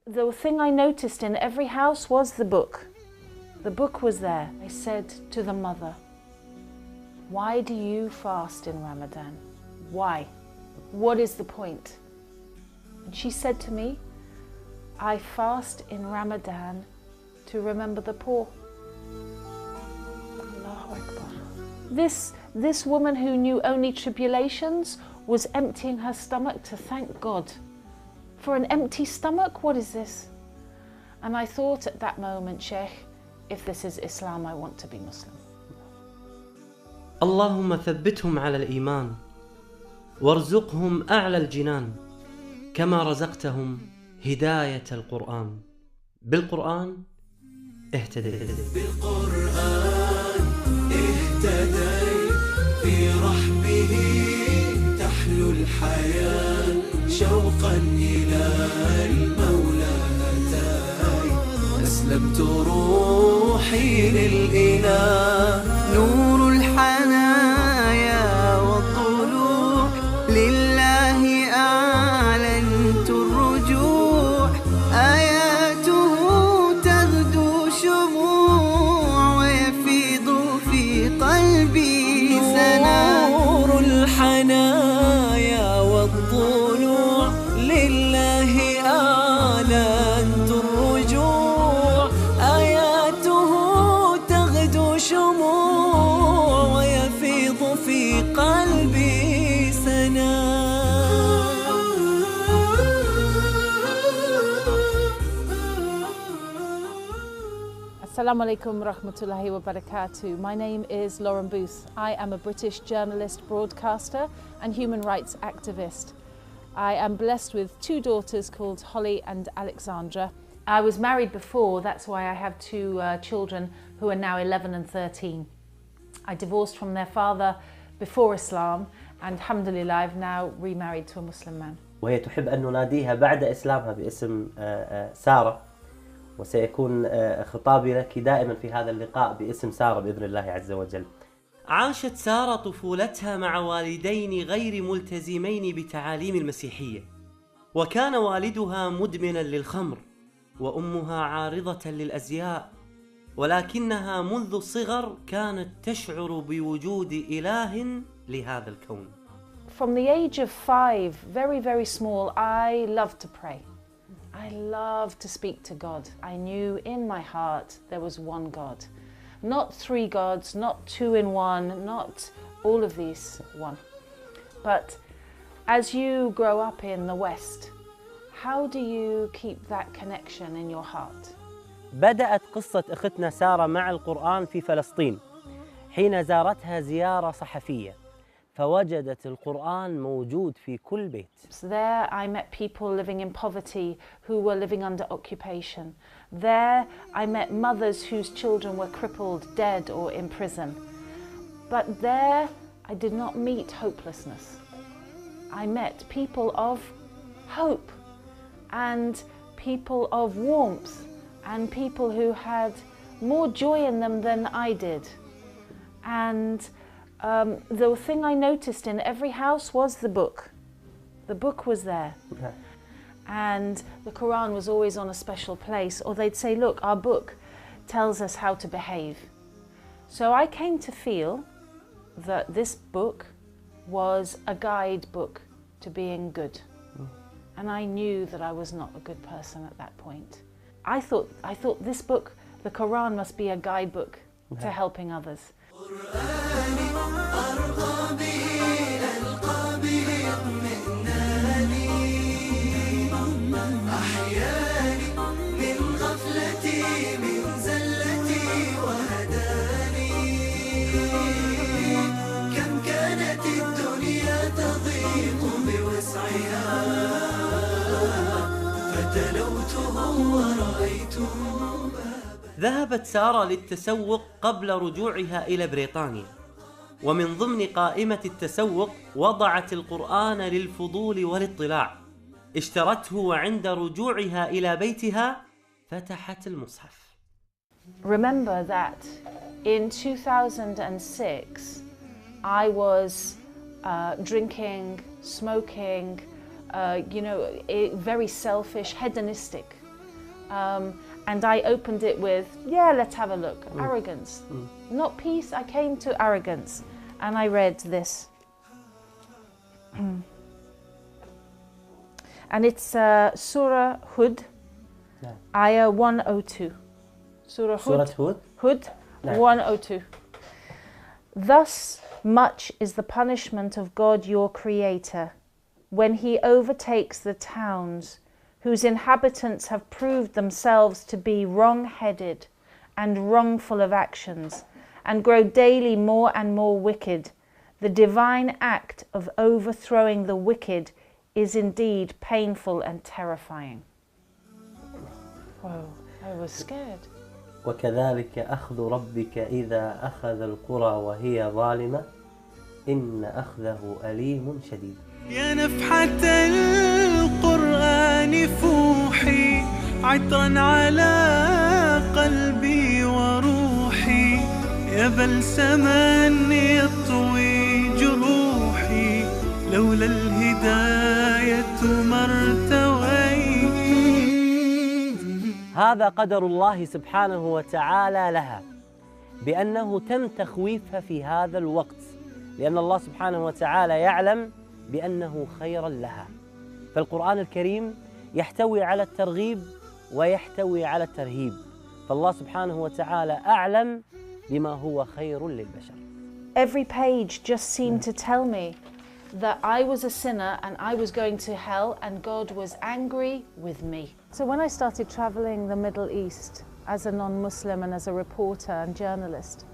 The thing I noticed in every house was the book. The book was there. I said to the mother, "Why do you fast in Ramadan? Why? What is the point?" And she said to me, "I fast in Ramadan to remember the poor." Allahu Akbar. This woman who knew only tribulations was emptying her stomach to thank God. For an empty stomach, what is this? And I thought at that moment, Sheikh, if this is Islam, I want to be Muslim. اللهم ثبتهم على الإيمان وارزقهم أعلى الجنان كما رزقتهم هداية القرآن. بالقرآن اهتديت. بالقرآن اهتديت، في رحبه تحلو الحياة، شوقا إلى المولى أتاي، أسلمت روحي للإله، نور الحنايا والضلوع، لله أعلنت الرجوع، آياته تغدو شموع، ويفيض في قلبي سنا، نور الحنايا والضلوع، لله أعلنت الرجوع، آياته تغدو شموع، ويفيض في قلبي سنا. Assalamu alaikum rahmatullahi wa barakatuh. My name is Lauren Booth. I am a British journalist, broadcaster and human rights activist. I am blessed with two daughters called Holly and Alexandra. I was married before, that's why I have two children who are now 11 and 13. I divorced from their father before Islam and alhamdulillah I've now remarried to a Muslim man. وهي تحب أن نناديها بعد إسلامها باسم سارة، وسيكون خطابي لك دائما في هذا اللقاء باسم سارة بإذن الله عز وجل. عاشت سارة طفولتها مع والدين غير ملتزمين بتعاليم المسيحية، وكان والدها مدمنا للخمر وأمها عارضة للأزياء، ولكنها منذ الصغر كانت تشعر بوجود إله لهذا الكون. From the age of 5, very small, I loved to pray. I loved to speak to God. I knew in my heart there was one God. Not three gods, not two in one, not all of these one. But as you grow up in the West, how do you keep that connection in your heart? بدأت قصة أختنا سارة مع القرآن في فلسطين حين زارتها زيارة صحفية، فوجدت القرآن موجود في كل بيت. So there I met people living in poverty who were living under occupation. There I met mothers whose children were crippled, dead or in prison. But there I did not meet hopelessness. I met people of hope and people of warmth and people who had more joy in them than I did. And the thing I noticed in every house was the book. The book was there. Okay. And the Quran was always on a special place, or they'd say, look, our book tells us how to behave. So I came to feel that this book was a guidebook to being good. And I knew that I was not a good person at that point. I thought this book, the Quran, must be a guidebook to helping others. ذهبت سارة للتسوق قبل رجوعها إلى بريطانيا، ومن ضمن قائمة التسوق وضعت القرآن للفضول والاطلاع. اشترته وعند رجوعها إلى بيتها فتحت المصحف. Remember that in 2006 I was drinking, smoking, very selfish, hedonistic And I opened it with, yeah, let's have a look. Arrogance. Not peace, I came to arrogance. And I read this. And it's Surah Hud, Ayah 102. Surah Hud, Hud 102. Thus much is the punishment of God your Creator, when He overtakes the towns whose inhabitants have proved themselves to be wrong-headed and wrongful of actions, and grow daily more and more wicked. The divine act of overthrowing the wicked is indeed painful and terrifying. Whoa, I was scared. وكذلك أخذ ربك إذا أخذ القرى وهي ظالمة إن أخذه أليم شديد. يا نفحة القرآن فوحي عطرا على قلبي وروحي، يا بلسما يطوي جروحي، لولا الهداية ما ارتويت. هذا قدر الله سبحانه وتعالى لها، بأنه تم تخويفها في هذا الوقت، لأن الله سبحانه وتعالى يعلم بأنه خيرا لها. فالقرآن الكريم يحتوي على الترغيب ويحتوي على الترهيب، فالله سبحانه وتعالى أعلم بما هو خير للبشر. Every page just seemed to tell me that I was a sinner and I was going to hell and God was angry with me. So when I started traveling the Middle East as a non-Muslim and as a reporter and journalist,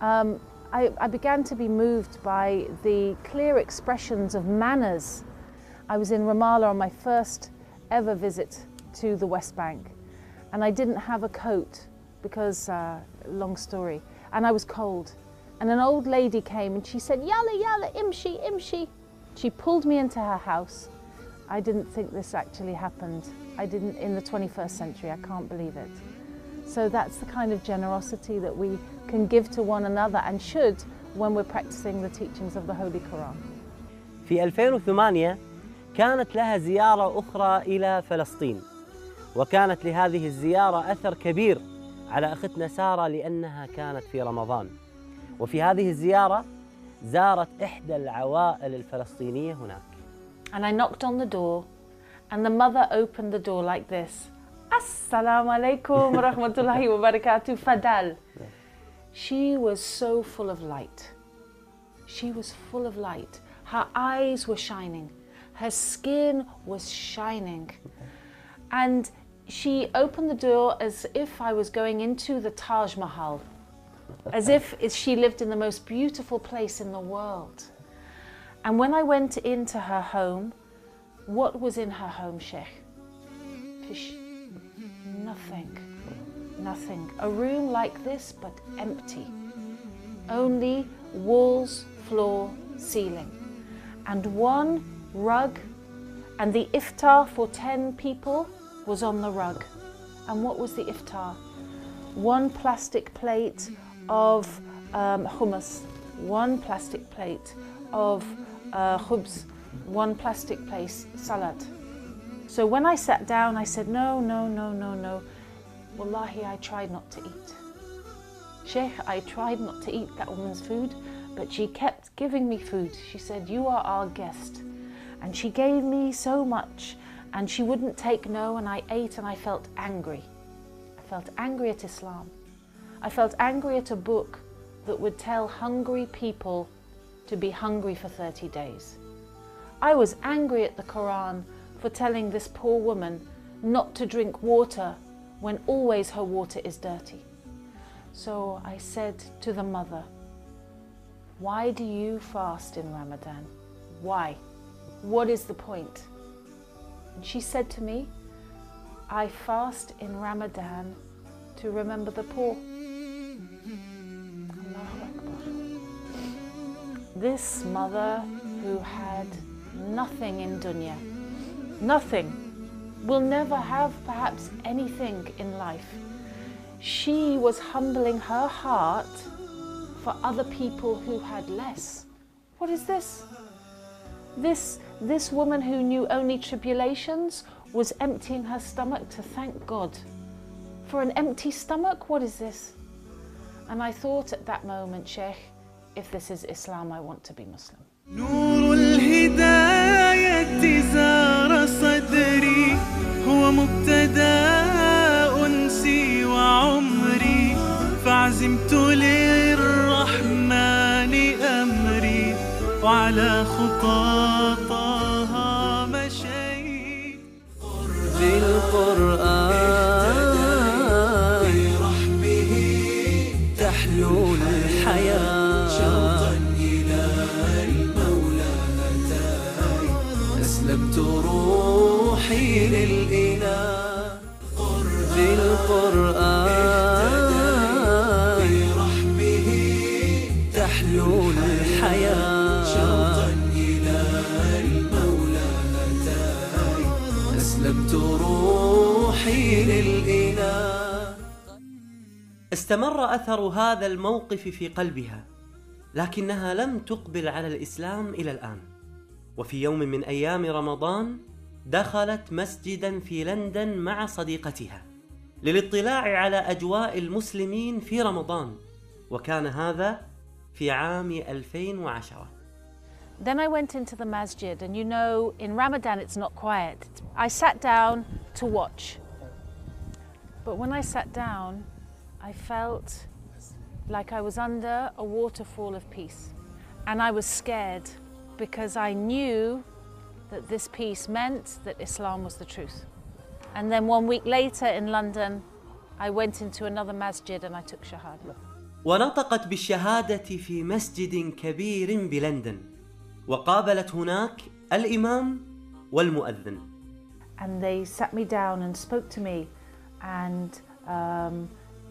I began to be moved by the clear expressions of manners. I was in Ramallah on my first ever visit to the West Bank, and I didn't have a coat because, long story, and I was cold. And an old lady came and she said, "Yalla, yalla, imshi, imshi." She pulled me into her house. I didn't think this actually happened. I didn't in the 21st century, I can't believe it. So that's the kind of generosity that we can give to one another and should when we're practicing the teachings of the Holy Quran. في 2008 كانت لها زيارة أخرى إلى فلسطين، وكانت لهذه الزيارة أثر كبير على أختنا سارة لأنها كانت في رمضان. وفي هذه الزيارة زارت إحدى العوائل الفلسطينية هناك. And I knocked on the door and the mother opened the door like this. Assalamu alaikum wa rahmatullahi wa barakatuh, Fadal. She was so full of light. She was full of light. Her eyes were shining. Her skin was shining. And she opened the door as if I was going into the Taj Mahal, as if she lived in the most beautiful place in the world. And when I went into her home, what was in her home, Sheikh? Fish. Nothing. Nothing. A room like this, but empty. Only walls, floor, ceiling. And one rug, and the iftar for 10 people was on the rug. And what was the iftar? One plastic plate of hummus, one plastic plate of khubz, one plastic plate salad. So when I sat down, I said, no, no, no, no, no. Wallahi, I tried not to eat. Sheikh, I tried not to eat that woman's food, but she kept giving me food. She said, you are our guest. And she gave me so much, and she wouldn't take no, and I ate and I felt angry. I felt angry at Islam. I felt angry at a book that would tell hungry people to be hungry for 30 days. I was angry at the Quran for telling this poor woman not to drink water when always her water is dirty. So I said to the mother, why do you fast in Ramadan? Why? What is the point? And she said to me, I fast in Ramadan to remember the poor. Allahu Akbar. This mother who had nothing in dunya, nothing, will never have perhaps anything in life. She was humbling her heart for other people who had less. What is this? This woman who knew only tribulations was emptying her stomach to thank God. For an empty stomach, what is this? And I thought at that moment, Sheikh, if this is Islam, I want to be Muslim. نور الهداية زار صدري هو مبتدأ أنسي وعمري فعزمت للرحمن أمري وعلى خطاطها مشيت بالقرآن برحمه تحلو الحياة شوقا إلى المولى أتاي أسلمت روحي للإله بالقرآن برحمه تحلو الحياة شوقا إلى المولى أتاي أسلمت روحي للإله. استمر أثر هذا الموقف في قلبها، لكنها لم تقبل على الإسلام إلى الآن. وفي يوم من أيام رمضان دخلت مسجدا في لندن مع صديقتها للاطلاع على أجواء المسلمين في رمضان، وكان هذا في عام 2010. Then I went into the masjid, and you know, in Ramadan it's not quiet. I sat down to watch. But when I sat down, I felt like I was under a waterfall of peace. And I was scared because I knew that this peace meant that Islam was the truth. And then 1 week later in London, I went into another masjid and I took shahada. ونطقت بالشهادة في مسجد كبير بلندن، وقابلت هناك الإمام والمؤذن. And they sat me down and spoke to me and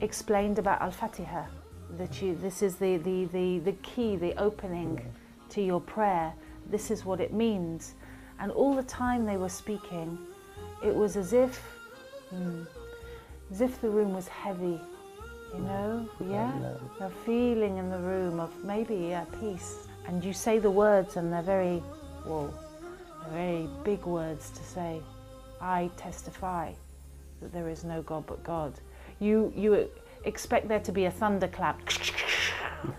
explained about Al-Fatiha, that this is the key, the opening to your prayer. This is what it means. And all the time they were speaking, it was as if the room was heavy, you know, yeah? A feeling in the room of maybe peace. And you say the words and they're very, whoa, they're very big words to say. I testify that there is no God but God. You expect there to be a thunderclap,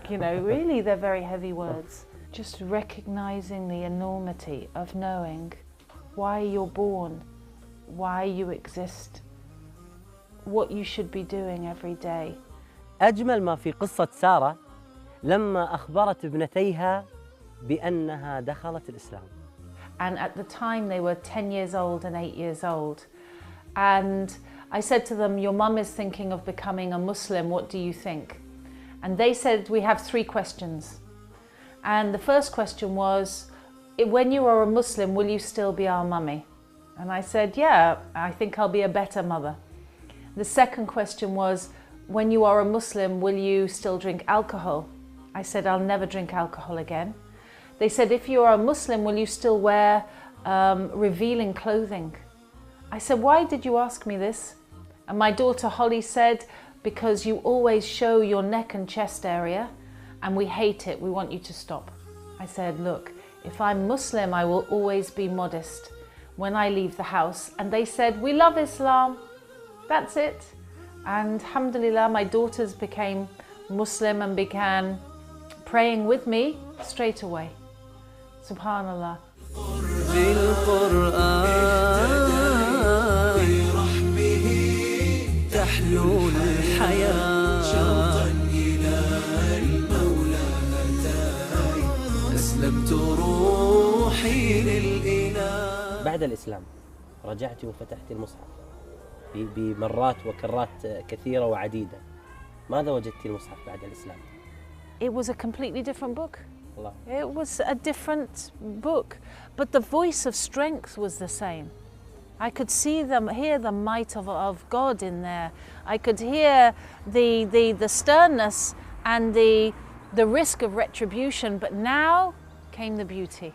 you know, really they're very heavy words. Just recognizing the enormity of knowing why you're born, why you exist, what you should be doing every day. أجمل ما في قصة سارة لما أخبرت ابنتيها بأنها دخلت الإسلام. And at the time they were 10 years old and 8 years old. And I said to them, your mum is thinking of becoming a Muslim, what do you think? And they said, we have 3 questions. And the first question was, when you are a Muslim, will you still be our mummy? And I said, yeah, I think I'll be a better mother. The second question was, when you are a Muslim, will you still drink alcohol? I said, I'll never drink alcohol again. They said, if you are a Muslim, will you still wear revealing clothing? I said, why did you ask me this? And my daughter Holly said, because you always show your neck and chest area and we hate it, we want you to stop. I said, look, if I'm Muslim, I will always be modest when I leave the house. And they said, we love Islam, that's it. And alhamdulillah, my daughters became Muslim and began praying with me straight away. Subhanallah. تحلو الحياة شوقا إلى المولى أتاي أسلمت روحي للإله. بعد الإسلام رجعت وفتحت المصحف بمرات وكرات كثيرة وعديدة. ماذا وجدت المصحف بعد الإسلام؟ It was a completely different book. Allah. It was a different book, but the voice of strength was the same. I could hear the might of God in there. I could hear the sternness and the risk of retribution, but now came the beauty.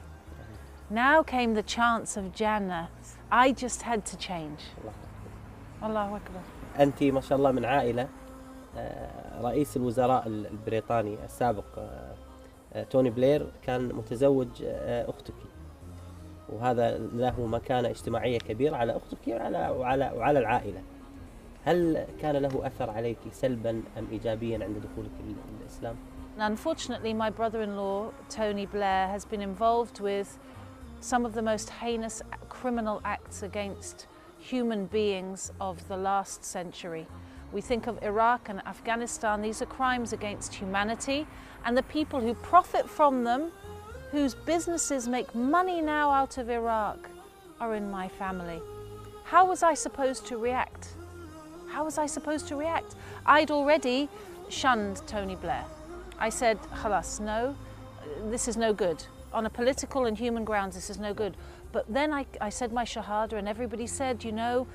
Now came the chance of Jannah. I just had to change. Allahu Akbar. أنت ما شاء الله من عائلة رئيس الوزراء البريطاني السابق توني بلير كان متزوج أختك. وهذا له مكانة اجتماعية كبيرة على أختك وعلى العائلة. هل كان له أثر عليك سلبا أم إيجابيا عند دخولك الإسلام؟ Unfortunately, my brother-in-law, Tony Blair, has been involved with some of the most heinous criminal acts against human beings of the last century. We think of Iraq and Afghanistan. These are crimes against humanity, and the people who profit from them, whose businesses make money now out of Iraq, are in my family. How was I supposed to react? How was I supposed to react? I'd already shunned Tony Blair. I said, khalas, no, this is no good. On a political and human grounds, this is no good. But then I said my shahada, and everybody said, you know,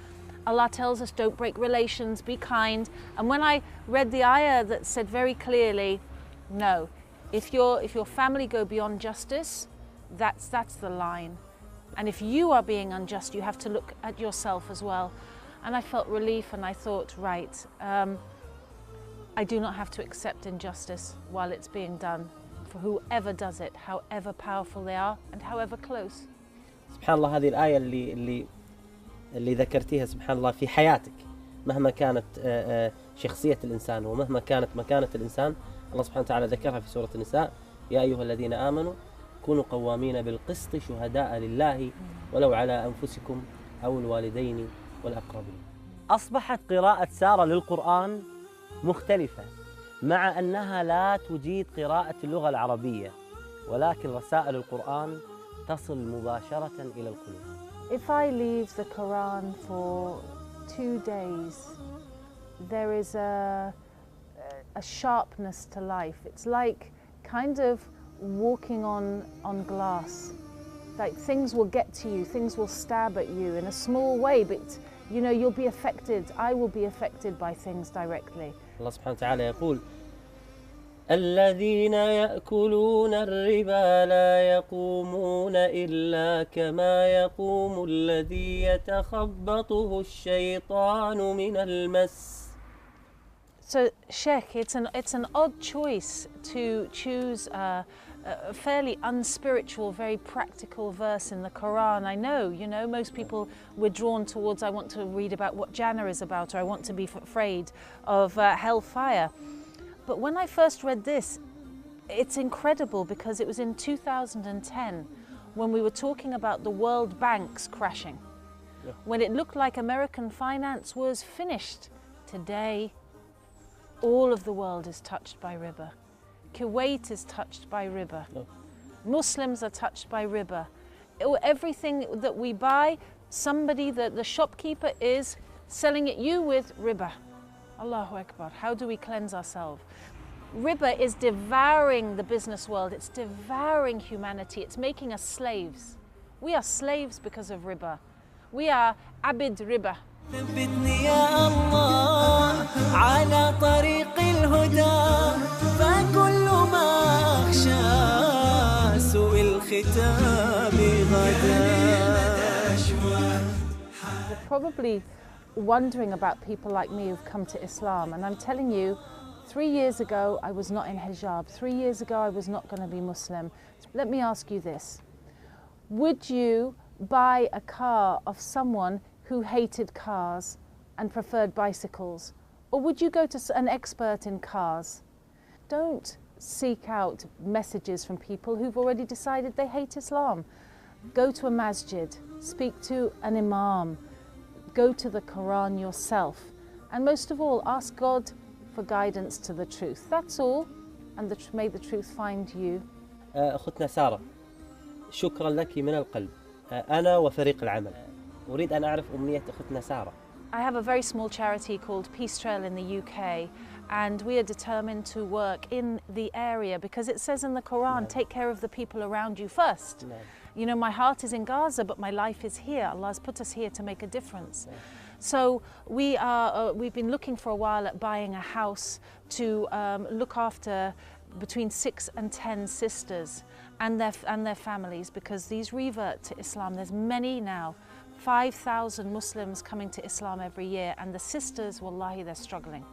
Allah tells us don't break relations, be kind. And when I read the ayah that said very clearly, no, if your family go beyond justice, that's the line. And if you are being unjust, you have to look at yourself as well. And I felt relief, and I thought, right, I do not have to accept injustice while it's being done for whoever does it, however powerful they are and however close. سبحان الله، هذه الآية اللي ذكرتيها سبحان الله في حياتك، مهما كانت شخصية الإنسان ومهما كانت مكانة الإنسان، الله سبحانه وتعالى ذكرها في سورة النساء: يا أيها الذين آمنوا كونوا قوامين بالقسط شهداء لله ولو على أنفسكم أو الوالدين والأقربين. أصبحت قراءة سارة للقرآن مختلفة، مع أنها لا تجيد قراءة اللغة العربية، ولكن رسائل القرآن تصل مباشرة إلى القلوب. If I leave the Quran for 2 days, there is a sharpness to life. It's like kind of walking on glass. Like things will get to you, things will stab at you in a small way, but you know, you'll be affected. I will be affected by things directly. الله سبحانه وتعالى يقول: الذين يأكلون الربا لا يقومون إلا كما يقوم الذي يتخبطه الشيطان من المس. So, Sheikh, it's an odd choice to choose a fairly unspiritual, very practical verse in the Quran. I know, you know, most people we're drawn towards, I want to read about what Jannah is about, or I want to be afraid of hellfire. But when I first read this, it's incredible because it was in 2010 when we were talking about the World Banks crashing, when it looked like American finance was finished. Today, all of the world is touched by riba. Kuwait is touched by riba. Muslims are touched by riba. Everything that we buy, somebody, the shopkeeper is selling it you with riba. Allahu Akbar. How do we cleanse ourselves? Riba is devouring the business world. It's devouring humanity. It's making us slaves. We are slaves because of riba. We are abid riba. ثبتني يا الله على طريق الهدى فكل ما أخشى سوء الختام غدا. You're probably wondering about people like me who've come to Islam, and I'm telling you, 3 years ago I was not in hijab. 3 years ago I was not going to be Muslim. Let me ask you this: would you buy a car of someone who hated cars and preferred bicycles? Or would you go to an expert in cars? Don't seek out messages from people who've already decided they hate Islam. Go to a masjid, speak to an imam, go to the Quran yourself, and most of all, ask God for guidance to the truth. That's all, and may the truth find you. أختنا سارة، شكرا لك من القلب. أنا وفريق العمل أريد أن أعرف أمنية أختنا سارة. I have a very small charity called Peace Trail in the UK, and we are determined to work in the area because it says in the Quran, take care of the people around you first. You know, my heart is in Gaza, but my life is here. Allah has put us here to make a difference. So we've been looking for a while at buying a house to look after between 6 and 10 sisters and their families, because these revert to Islam. There's many now. 5,000 Muslims coming to Islam every year, and the sisters, wallahi, they're struggling.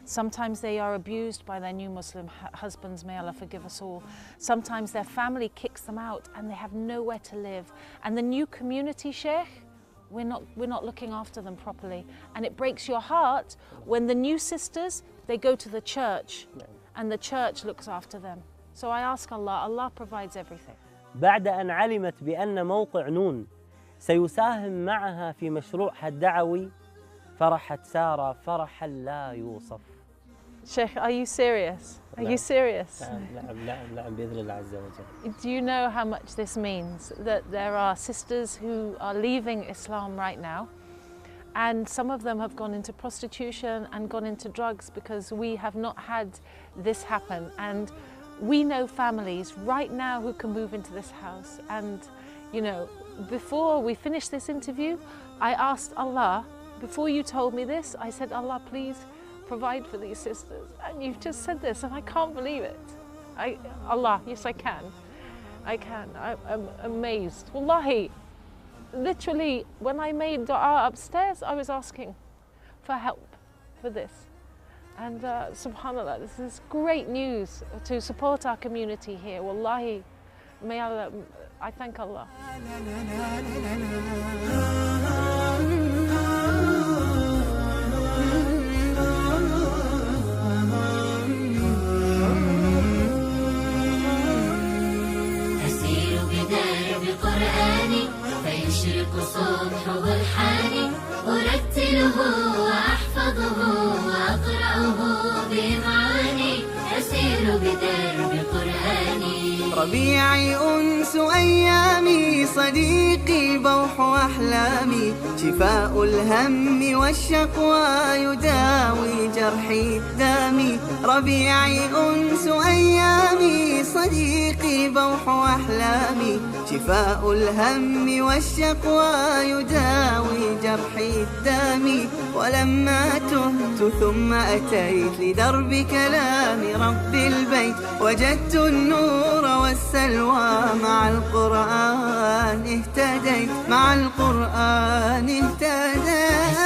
Sometimes they are abused by their new Muslim husbands, may Allah forgive us all. Sometimes their family kicks kicks them out and they have nowhere to live. And the new community, Sheikh, we're not looking after them properly. And it breaks your heart when the new sisters, they go to the church and the church looks after them. So I ask Allah, Allah provides everything. بعد أن علمت بأن موقع نون سيساهم معها في مشروعها الدعوي فرحت سارة فرحا لا يوصف. Sheikh, are you serious? Are you serious? نعم بإذن الله عز وجل. Do you know how much this means? That there are sisters who are leaving Islam right now, and some of them have gone into prostitution and gone into drugs because we have not had this happen. And we know families right now who can move into this house. And, you know, before we finished this interview, I asked Allah, before you told me this, I said, Allah, please provide for these sisters. And you've just said this, and I can't believe it. Allah, yes, I can. I can. I'm amazed. Wallahi, literally, when I made dua upstairs, I was asking for help for this. And subhanAllah, this is great news to support our community here. Wallahi, may Allah, I thank Allah. فيشرق صبح برحاني أرتله وأحفظه وأقرأه بمعاني أسير بدرب قرآني. ربيعي أنس أيامي صديقي بوح أحلامي شفاء الهم والشقوى يداوي جرحي دامي. ربيعي أنس أيامي صديقي بوح أحلامي شفاء الهم والشقوى يداوي جرحي الدامي. ولما تهت ثم أتيت لدرب كلام رب البيت وجدت النور والسلوى مع القرآن اهتديت مع القرآن اهتديت.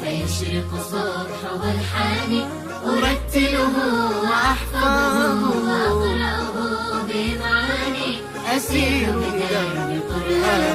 فيشرق صبح برحاني أرتله وأحفظه وأقرأه بمعاني أسير بدرب قرآني.